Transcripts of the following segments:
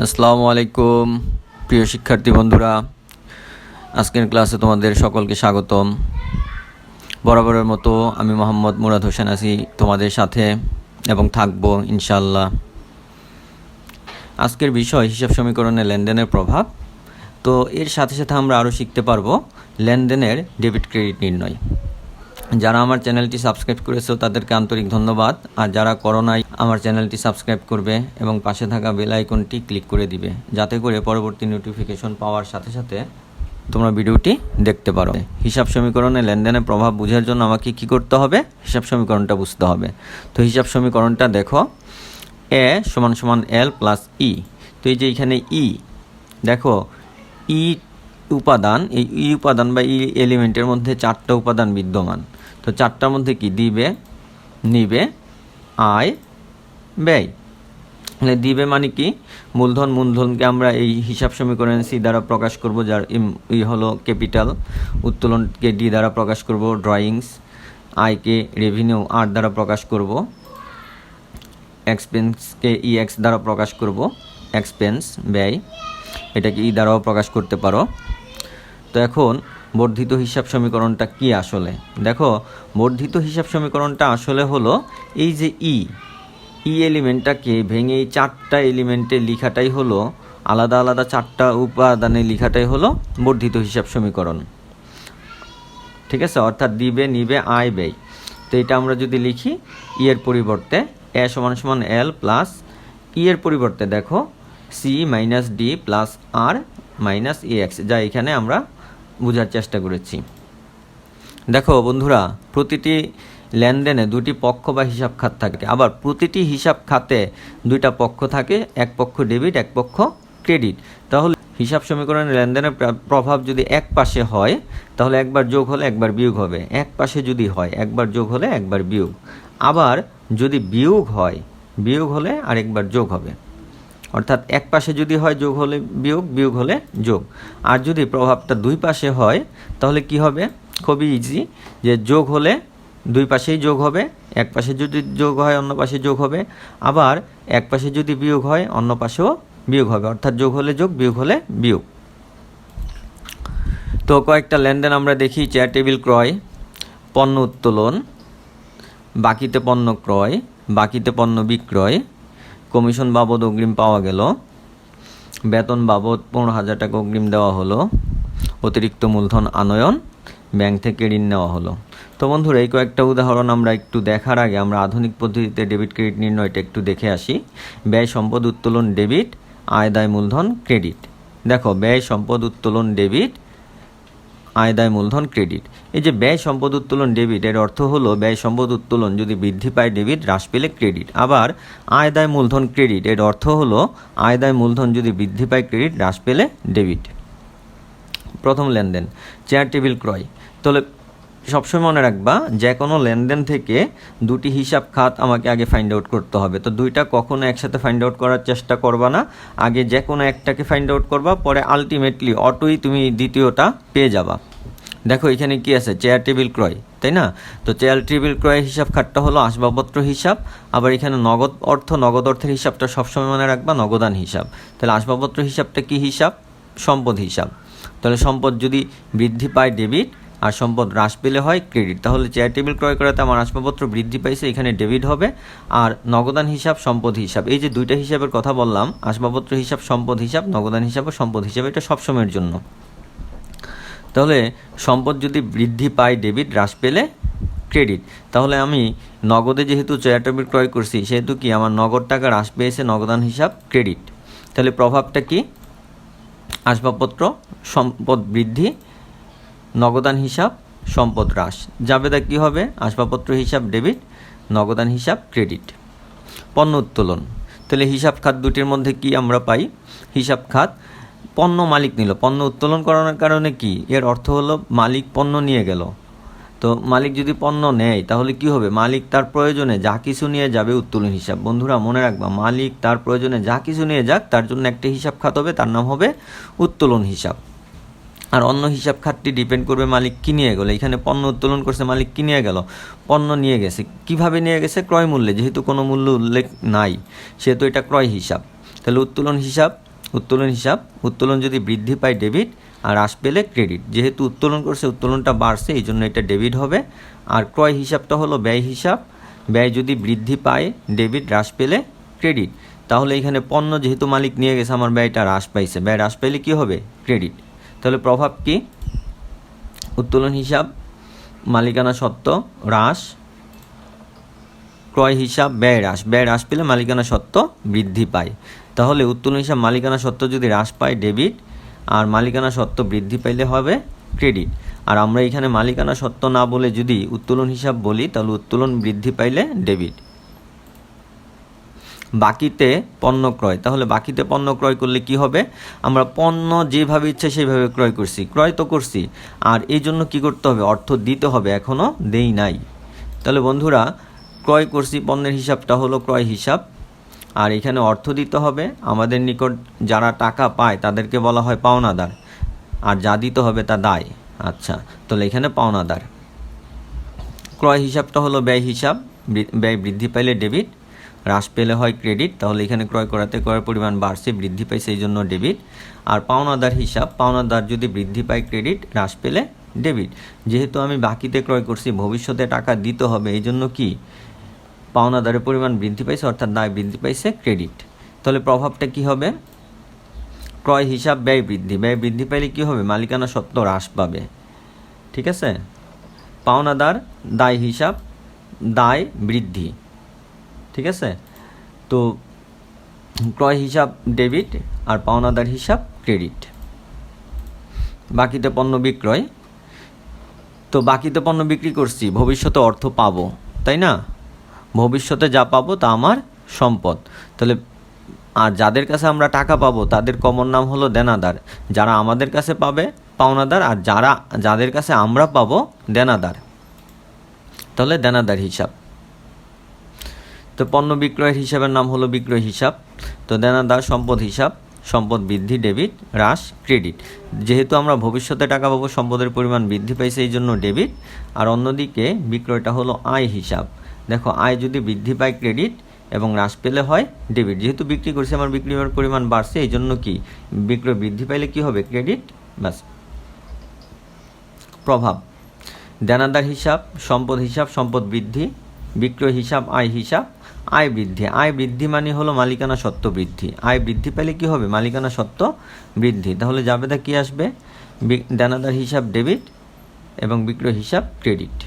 আসসালামু আলাইকুম প্রিয় শিক্ষার্থী বন্ধুরা, আজকের ক্লাসে তোমাদের সকলকে স্বাগতম। বরাবরের মতো আমি মোহাম্মদ মুরাদ হোসেন আছি তোমাদের সাথে এবং থাকবো ইনশাআল্লাহ। আজকের বিষয় হিসাব সমীকরণে লেনদেনের প্রভাব। তো এর সাথে সাথে আমরা আরও শিখতে পারবো লেনদেনের ডেবিট ক্রেডিট নির্ণয়। যারা আমার চ্যানেলটি সাবস্ক্রাইব করেছো তাদেরকে আন্তরিক ধন্যবাদ, আর যারা করো নাই আমার চ্যানেলটি সাবস্ক্রাইব করবে এবং পাশে থাকা বেল আইকনটি ক্লিক করে দিবে, যাতে করে পরবর্তী নোটিফিকেশন পাওয়ার সাথে সাথে তোমরা ভিডিওটি দেখতে পারো। হিসাব সমীকরণে লেনদেনের প্রভাব বোঝার জন্য আমাকে কি করতে হবে? হিসাব সমীকরণটা বুঝতে হবে। তো হিসাব সমীকরণটা দেখো, এ সমান সমান এল প্লাস ই। তো এই যে এখানে ই দেখো, ই উপাদান, এই ই উপাদান বা ই এলিমেন্টের মধ্যে চারটা উপাদান বিদ্যমান। তো চারটার মধ্যে কি দিবে, নিবে, আয়, ব্যয়। মানে দিবে মানে কি, মূলধনকে আমরা এই হিসাব সমীকরণে সি দ্বারা প্রকাশ করব, যার ই হলো ক্যাপিটাল। উত্তোলনকে ডি দ্বারা প্রকাশ করব, ড্রয়িংস। আয়কে রেভিনিউ আর দ্বারা প্রকাশ করব। এক্সপেন্সকে ই এক্স দ্বারা প্রকাশ করব, এক্সপেন্স ব্যয়, এটাকে ই দ্বারাও প্রকাশ করতে পারো। তো এখন বর্ধিত হিসাব সমীকরণটা কি আসলে? দেখো, বর্ধিত হিসাব সমীকরণটা আসলে হলো এই যে ই এলিমেন্টটাকে ভেঙে এই চারটা এলিমেন্টে লেখাটাই হলো, আলাদা আলাদা চারটা উপাদানে লেখাটাই হলো বর্ধিত হিসাব সমীকরণ। ঠিক আছে, অর্থাৎ দিবে, নিবে, আয়, ব্যয়। তো এটা আমরা যদি লিখি ই এর পরিবর্তে এ সমান সমান এল প্লাস ই এর পরিবর্তে দেখো সি মাইনাস ডি প্লাস আর মাইনাস ই এক্স, যা এখানে আমরা বোঝার চেষ্টা করেছি। দেখো বন্ধুরা, প্রতিটি লেনদেনে দুটি পক্ষ বা হিসাব খাত থাকে, আবার প্রতিটি হিসাব খাতে দুইটা পক্ষ থাকে, এক পক্ষ ডেবিট, এক পক্ষ ক্রেডিট। তাহলে হিসাব সমীকরণে লেনদেনের প্রভাব যদি এক পাশে হয় তাহলে একবার যোগ হলে একবার বিয়োগ হবে, এক পাশে যদি হয় একবার যোগ হলে একবার বিয়োগ, আবার যদি বিয়োগ হলে আরেকবার যোগ হবে। অর্থাৎ এক পাশে যদি হয় যোগ হলে বিয়োগ, বিয়োগ হলে যোগ। আর যদি প্রভাবটা দুই পাশে হয় তাহলে কি হবে? খুবই ইজি, যে যোগ হলে দুই পাশেই যোগ হবে, এক পাশে যদি যোগ হয় অন্য পাশে যোগ হবে, আবার এক পাশে যদি বিয়োগ হয় অন্য পাশেও বিয়োগ হবে, অর্থাৎ যোগ হলে যোগ, বিয়োগ হলে বিয়োগ। তো কয়েকটা লেনদেন আমরা দেখি। চেয়ার টেবিল ক্রয়, পণ্য উত্তোলন, বাকিতে পণ্য ক্রয়, বাকিতে পণ্য বিক্রয়, কমিশন বাবদ অগ্রিম পাওয়া গেল, বেতন বাবদ 15,000 টাকা অগ্রিম দেওয়া হলো, অতিরিক্ত মূলধন আনয়ন, ব্যাংক থেকে ঋণ নেওয়া হলো। তো বন্ধুরা, এই কয়েকটা উদাহরণ আমরা একটু দেখার আগে আমরা আধুনিক পদ্ধতিতে ডেবিট ক্রেডিট নির্ণয়টা একটু দেখে আসি। ব্যয় সম্পদ উত্তোলন ডেবিট, আয় দায় মূলধন ক্রেডিট। দেখো, ব্যয় সম্পদ উত্তোলন ডেবিট, আয় দায় মূলধন ক্রেডিট। এই যে ব্যয় সম্পদ উত্তোলন ডেবিট, এর অর্থ হলো ব্যয় সম্পদ উত্তোলন যদি বৃদ্ধি পায় ডেবিট, হ্রাস পেলে ক্রেডিট। আবার আয় দায় মূলধন ক্রেডিট, এর অর্থ হলো আয় দায় মূলধন যদি বৃদ্ধি পায় ক্রেডিট, হ্রাস পেলে ডেবিট। প্রথম লেনদেন চেয়ার টেবিল ক্রয়। তাহলে সবসময় মনে রাখবা, যে কোনো লেনদেন থেকে দুটি হিসাব খাত আমাকে আগে ফাইন্ড আউট করতে হবে। তো দুইটা কখনো একসাথে ফাইন্ড আউট করার চেষ্টা করবা না, আগে যে কোনো একটাকে ফাইন্ড আউট করবা, পরে আলটিমেটলি অটোই তুমি দ্বিতীয়টা পেয়ে যাবা। দেখো এখানে কি আছে, চেয়ার টেবিল ক্রয়, তাই না? তো চেয়ার টেবিল ক্রয়ের হিসাব খাতটা হলো আসবাবপত্র হিসাব। আবার এখানে নগদ অর্থের হিসাবটা সবসময় মনে রাখবা নগদান হিসাব। তাহলে আসবাবপত্র হিসাবটা কি হিসাব? সম্পদ হিসাব। তাহলে সম্পদ যদি বৃদ্ধি পায় ডেবিট, আর সম্পদ হ্রাস পেলে হয় ক্রেডিট। তাহলে চেয়ার টেবিল ক্রয় করাতে আমার আসবাবপত্র বৃদ্ধি পাইছে, এখানে ডেবিট হবে। আর নগদান হিসাব, সম্পদ হিসাব, এই যে দুইটা হিসাবের কথা বললাম, আসবাবপত্র হিসাব, সম্পদ হিসাব, নগদান হিসাব ও সম্পদ হিসাব, এটা সবসময়ের জন্য। তাহলে সম্পদ যদি বৃদ্ধি পায় ডেবিট, হ্রাস পেলে ক্রেডিট। তাহলে আমি নগদে যেহেতু চেয়ার টেবিল ক্রয় করছি, সেহেতু কি আমার নগদ টাকা হ্রাস পেয়েছে, নগদান হিসাব ক্রেডিট। তাহলে প্রভাবটা কি? আসবাবপত্র সম্পদ বৃদ্ধি, নগদান হিসাব সম্পদ হ্রাস। জাবেদা কী হবে? আসবাবপত্র হিসাব ডেবিট, নগদান হিসাব ক্রেডিট। পণ্য উত্তোলন। তাহলে হিসাব খাত দুটির মধ্যে কি আমরা পাই? হিসাব খাত পণ্য মালিক নিল, পণ্য উত্তোলন করানোর কারণে কি, এর অর্থ হলো মালিক পণ্য নিয়ে গেল। তো মালিক যদি পণ্য নেয় তাহলে কি হবে? মালিক তার প্রয়োজনে যা কিছু নিয়ে যাবে উত্তোলন হিসাব। বন্ধুরা মনে রাখবা, মালিক তার প্রয়োজনে যা কিছু নিয়ে যাক তার জন্য একটা হিসাব খাত হবে, তার নাম হবে উত্তোলন হিসাব। আর অন্য হিসাব খাতটি ডিপেন্ড করবে মালিক কী নিয়ে গেল। এখানে পণ্য উত্তোলন করছে, মালিক কী নিয়ে গেল? পণ্য নিয়ে গেছে। কিভাবে নিয়ে গেছে? ক্রয় মূল্যে, যেহেতু কোনো মূল্য উল্লেখ নাই সেহেতু এটা ক্রয় হিসাব। তাহলে উত্তোলন হিসাব উত্তোলন হিসাব, উত্তোলন যদি বৃদ্ধি পায় ডেবিট আর হ্রাস পেলে ক্রেডিট। যেহেতু উত্তোলন করছে, উত্তোলনটা বাড়ছে, এই জন্য এটা ডেবিট হবে। আর ক্রয় হিসাবটা হলো ব্যয় হিসাব, ব্যয় যদি বৃদ্ধি পায় ডেবিট, হ্রাস পেলে ক্রেডিট। তাহলে এখানে পণ্য যেহেতু মালিক নিয়ে গেছে, আমার ব্যয়টা হ্রাস পাইছে, ব্যয় হ্রাস পাইলে কী হবে? ক্রেডিট। তাহলে প্রভাব কি? উত্তোলন হিসাব মালিকানা সত্ত্ব হ্রাস, ক্রয় হিসাব ব্যয় হ্রাস, ব্যয় হ্রাস পেলে মালিকানা সত্ত্ব বৃদ্ধি পায়। তাহলে উত্তোলন হিসাব মালিকানা সত্ত্ব যদি হ্রাস পায় ডেবিট, আর মালিকানা সত্ত্ব বৃদ্ধি পাইলে হবে ক্রেডিট। আর আমরা এখানে মালিকানা সত্ত্ব না বলে যদি উত্তোলন হিসাব বলি, তাহলে উত্তোলন বৃদ্ধি পাইলে ডেবিট। বাকিতে পণ্য ক্রয়, তাহলে বাকিতে পণ্য ক্রয় করলে কি হবে? আমরা পণ্য যেভাবে ইচ্ছে সেইভাবে ক্রয় করছি, ক্রয় তো করছি, আর এই জন্য কী করতে হবে? অর্থ দিতে হবে, এখনও দেই নাই। তাহলে বন্ধুরা, ক্রয় করছি পণ্যের হিসাবটা হলো ক্রয় হিসাব, আর এখানে অর্থ দিতে হবে। আমাদের নিকট যারা টাকা পায় তাদেরকে বলা হয় পাওনাদার, আর যা দিতে হবে তা দায়। আচ্ছা, তাহলে এখানে পাওনাদার। ক্রয় হিসাবটা হলো ব্যয় হিসাব, ব্যয় বৃদ্ধি পাইলে ডেবিট, হ্রাস পেলে হয় ক্রেডিট। তাহলে এখানে ক্রয় করাতে ক্রয়ের পরিমাণ বাড়ছে, বৃদ্ধি পাইছে, এই জন্য ডেবিট। আর পাওনাদার হিসাব, পাওনাদার যদি বৃদ্ধি পায় ক্রেডিট, হ্রাস পেলে ডেবিট। যেহেতু আমি বাকিতে ক্রয় করছি, ভবিষ্যতে টাকা দিতে হবে, এই জন্য কি? পাওনাদারের পরিমাণ বৃদ্ধি পাইছে, অর্থাৎ দায় বৃদ্ধি পাইছে, ক্রেডিট। তাহলে প্রভাবটা কি হবে? ক্রয় হিসাব ব্যয় বৃদ্ধি, ব্যয় বৃদ্ধি পাইলে কী হবে? মালিকানা সত্ত্ব হ্রাস পাবে। ঠিক আছে? পাওনাদার দায় হিসাব, দায় বৃদ্ধি। ঠিক আছে? তো ক্রয় হিসাব ডেবিট আর পাওনাদার হিসাব ক্রেডিট। বাকিতে পণ্য বিক্রয়, তো বাকিতে পণ্য বিক্রি করছি, ভবিষ্যতে অর্থ পাবো, তাই না? ভবিষ্যতে যা পাবো তা আমার সম্পদ। তাহলে আর যাদের কাছে আমরা টাকা পাবো তাদের কমন নাম হলো দেনাদার। যারা আমাদের কাছে পাবে পাওনাদার, আর যাদের কাছে আমরা পাবো দেনাদার। তাহলে দেনাদার হিসাব। তো পণ্য বিক্রয়ের হিসাবের নাম হলো বিক্রয় হিসাব। তো দেনাদার সম্পদ হিসাব, সম্পদ বৃদ্ধি ডেবিট, হ্রাস ক্রেডিট। যেহেতু আমরা ভবিষ্যতে টাকা পাবো, সম্পদের পরিমাণ বৃদ্ধি পাইছে, এই জন্য ডেবিট। আর অন্যদিকে বিক্রয়টা হলো আয় হিসাব। দেখো, আয় যদি বৃদ্ধি পায় ক্রেডিট এবং হ্রাস পেলে হয় ডেবিট। যেহেতু বিক্রি করছে, আমার বিক্রির পরিমাণ বাড়ছে, এই জন্য কি? বিক্রয় বৃদ্ধি পাইলে কি হবে? ক্রেডিট। ব্যাস। প্রভাব দেনাদার হিসাব, সম্পদ হিসাব, সম্পদ বৃদ্ধি, বিক্রয় হিসাব আয় হিসাব, আয় বৃদ্ধি। আয় বৃদ্ধি মানে হলো মালিকানা সত্ত্ব বৃদ্ধি। আয় বৃদ্ধি পেলে কি হবে? মালিকানা সত্ত্ব বৃদ্ধি। তাহলে জাবেদা কি আসবে? দেনাদার হিসাব ডেবিট এবং বিক্রয় হিসাব ক্রেডিট।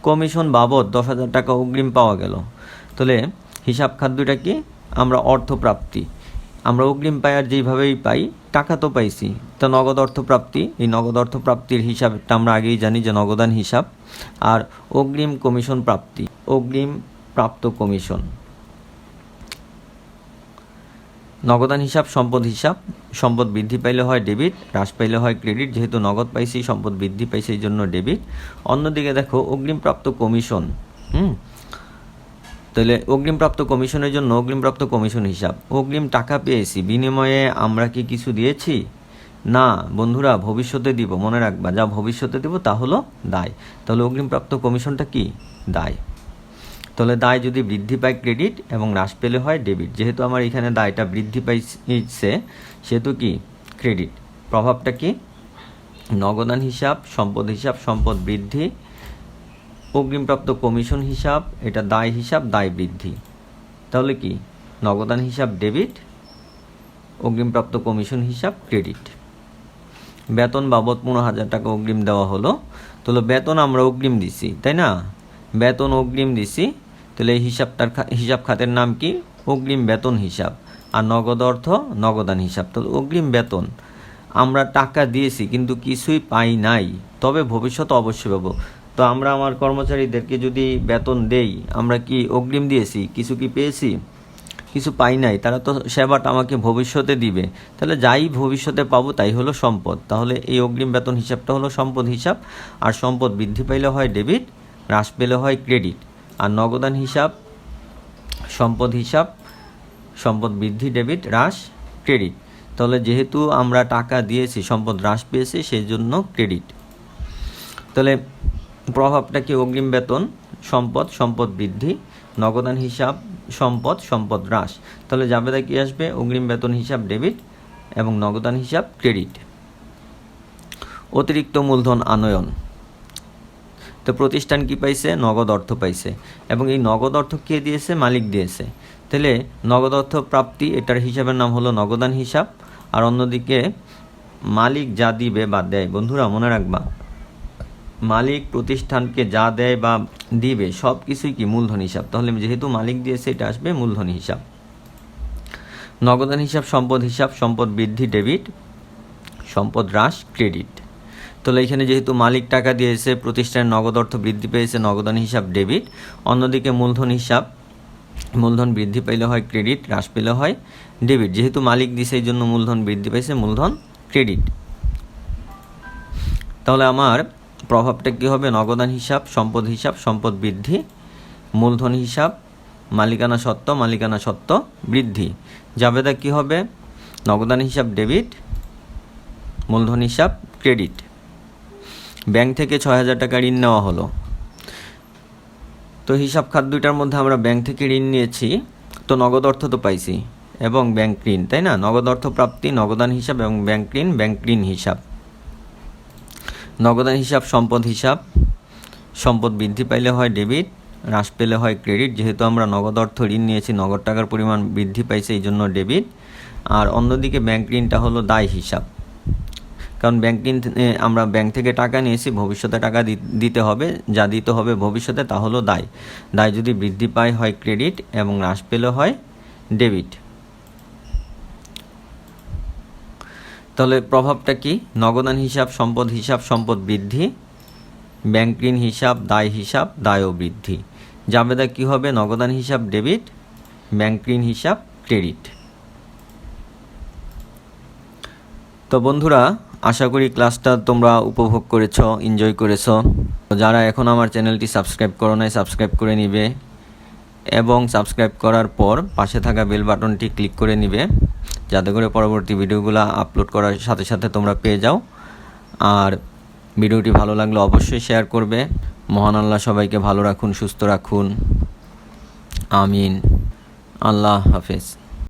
কমিশন বাবদ 10,000 টাকা অগ্রিম পাওয়া গেল। তাহলে হিসাব খাদ্যটা কি? আমরা অর্থপ্রাপ্তি, আমরা অগ্রিম পাই, আর যেইভাবেই পাই টাকা তো পাইছি, তো নগদ অর্থপ্রাপ্তি। এই নগদ অর্থপ্রাপ্তির হিসাবটা আমরা আগেই জানি যে নগদান হিসাব। আর অগ্রিম কমিশন প্রাপ্তি, অগ্রিম প্রাপ্ত কমিশন। নগদান হিসাব সম্পদ হিসাব, সম্পদ বৃদ্ধি পাইলে হয় ডেবিট, হ্রাস পাইলে হয় ক্রেডিট। যেহেতু নগদ পাইছি, সম্পদ বৃদ্ধি পাইছে, এই জন্য ডেবিট। অন্যদিকে দেখো অগ্রিমপ্রাপ্ত কমিশন। তাহলে অগ্রিমপ্রাপ্ত কমিশনের জন্য অগ্রিমপ্রাপ্ত কমিশন হিসাব। অগ্রিম টাকা পেয়েছি, বিনিময়ে আমরা কি কিছু দিয়েছি? না বন্ধুরা, ভবিষ্যতে দিব, মনে রাখবা, যা ভবিষ্যতে দেব তা হলো দায়। তাহলে অগ্রিমপ্রাপ্ত কমিশনটা কি? দায়। তাহলে দায় যদি বৃদ্ধি পায় ক্রেডিট এবং হ্রাস পেলে হয় ডেবিট। যেহেতু আমার এখানে দায়টা বৃদ্ধি পাইছে, সেহেতু কি? ক্রেডিট। প্রভাবটা কি? নগদান হিসাব, সম্পদ হিসাব, সম্পদ বৃদ্ধি, অগ্রিমপ্রাপ্ত কমিশন হিসাব, এটা দায় হিসাব, দায় বৃদ্ধি। তাহলে কি? নগদান হিসাব ডেবিট, অগ্রিমপ্রাপ্ত কমিশন হিসাব ক্রেডিট। বেতন বাবদ 15,000 টাকা অগ্রিম দেওয়া হলো। তাহলে বেতন আমরা অগ্রিম দিছি, তাই না? বেতন অগ্রিম দিছি, তাহলে এই হিসাব খাতের নাম কি? অগ্রিম বেতন হিসাব। আর নগদ অর্থ নগদান হিসাব। তাহলে অগ্রিম বেতন, আমরা টাকা দিয়েছি কিন্তু কিছুই পাই নাই, তবে ভবিষ্যতে অবশ্যই পাবো। তো আমরা আমার কর্মচারীদেরকে যদি বেতন দেই, আমরা কি অগ্রিম দিয়েছি? কিছু কি পেয়েছি? কিছু পাই নাই, তারা তো সেবাটা আমাকে ভবিষ্যতে দিবে। তাহলে যাই ভবিষ্যতে পাবো তাই হলো সম্পদ। তাহলে এই অগ্রিম বেতন হিসাবটা হলো সম্পদ হিসাব। আর সম্পদ বৃদ্ধি পাইলে হয় ডেবিট, হ্রাস পেলে হয় ক্রেডিট। আর নগদান হিসাব, সম্পদ হিসাব, সম্পদ বৃদ্ধি ডেবিট, হ্রাস ক্রেডিট। তাহলে যেহেতু আমরা টাকা দিয়েছি, সম্পদ হ্রাস পেয়েছে, সেই জন্য ক্রেডিট। তাহলে প্রভাবটা কি? অগ্রিম বেতন, সম্পদ, সম্পদ বৃদ্ধি, নগদান হিসাব, সম্পদ, সম্পদ হ্রাস। তাহলে জাবেদা কি আসবে? অগ্রিম বেতন হিসাব ডেবিট এবং নগদান হিসাব ক্রেডিট। অতিরিক্ত মূলধন আনয়ন। তো প্রতিষ্ঠান কি পাইছে? নগদ অর্থ পাইছে, এবং এই নগদ অর্থ কে দিয়েছে? মালিক দিয়েছে। তাহলে নগদ অর্থ প্রাপ্তি, এটার হিসাবের নাম হলো নগদান হিসাব। আর অন্যদিকে মালিক যা দিবে বা দেয়, বন্ধুরা মনে রাখবা, মালিক প্রতিষ্ঠানকে যা দেয় বা দিবে সব কিছুই কি? মূলধন হিসাব। তাহলে যেহেতু মালিক দিয়েছে, এটা আসবে মূলধন হিসাব। নগদান হিসাব সম্পদ হিসাব, সম্পদ বৃদ্ধি ডেবিট, সম্পদ হ্রাস ক্রেডিট। তাহলে এখানে যেহেতু মালিক টাকা দিয়েছে, প্রতিষ্ঠানের নগদ অর্থ বৃদ্ধি পেয়েছে, নগদান হিসাব ডেবিট। অন্যদিকে মূলধন হিসাব, মূলধন বৃদ্ধি পেলে হয় ক্রেডিট, হ্রাস পেলে হয় ডেবিট। যেহেতু মালিক দিয়েছে এই জন্য মূলধন বৃদ্ধি পেয়েছে, মূলধন ক্রেডিট। তাহলে আমার প্রভাবটা কী হবে? নগদান হিসাব, সম্পদ হিসাব, সম্পদ বৃদ্ধি, মূলধন হিসাব, মালিকানা সত্ত্ব, মালিকানা সত্ত্ব বৃদ্ধি। জাবেদা কী হবে? নগদান হিসাব ডেবিট, মূলধন হিসাব ক্রেডিট। ব্যাংক থেকে 6,000 টাকা ঋণ নেওয়া হলো। তো হিসাব খাত দুইটার মধ্যে আমরা ব্যাংক থেকে ঋণ নিয়েছি, তো নগদ অর্থ তো পাইছি এবং ব্যাংক ঋণ, তাই না? নগদ অর্থ প্রাপ্তি, নগদান হিসাব এবং ব্যাংক ঋণ হিসাব। নগদান হিসাব সম্পদ হিসাব, সম্পদ বৃদ্ধি পাইলে হয় ডেবিট, হ্রাস পেলে হয় ক্রেডিট। যেহেতু আমরা নগদ অর্থ ঋণ নিয়েছি, নগদ টাকার পরিমাণ বৃদ্ধি পাইছে, এই জন্য ডেবিট। আর অন্যদিকে ব্যাংক ঋণটা হলো দায় হিসাব, কারণ ব্যাংক ঋণ আমরা ব্যাংক থেকে টাকা নিয়েছি, ভবিষ্যতে টাকা দিতে হবে, যা দিতে হবে ভবিষ্যতে তা হলো দায়। দায় যদি বৃদ্ধি পায় হয় ক্রেডিট এবং হ্রাস পেলে হয় ডেবিট। তাহলে প্রভাবটা কি? নগদান হিসাব, সম্পদ হিসাব, সম্পদ বৃদ্ধি, ব্যাংক ঋণ হিসাব, দায় হিসাব, দায়ও বৃদ্ধি। জাবেদা কি হবে? নগদান হিসাব ডেবিট, ব্যাংক ঋণ হিসাব ক্রেডিট। তো বন্ধুরা, আশা করি ক্লাসটা তোমরা উপভোগ করেছো, এনজয় করেছো। যারা এখন আমার চ্যানেলটি সাবস্ক্রাইব করো নাই, সাবস্ক্রাইব করে নিবে, এবং সাবস্ক্রাইব করার পর পাশে থাকা বেল বাটনটি ক্লিক করে নিবে, যাতে করে পরবর্তী ভিডিওগুলো আপলোড করার সাথে সাথে তোমরা পেয়ে যাও। আর ভিডিওটি ভালো লাগলে অবশ্যই শেয়ার করবে। মহান আল্লাহ সবাইকে ভালো রাখুন, সুস্থ রাখুন। আমিন। আল্লাহ হাফেজ।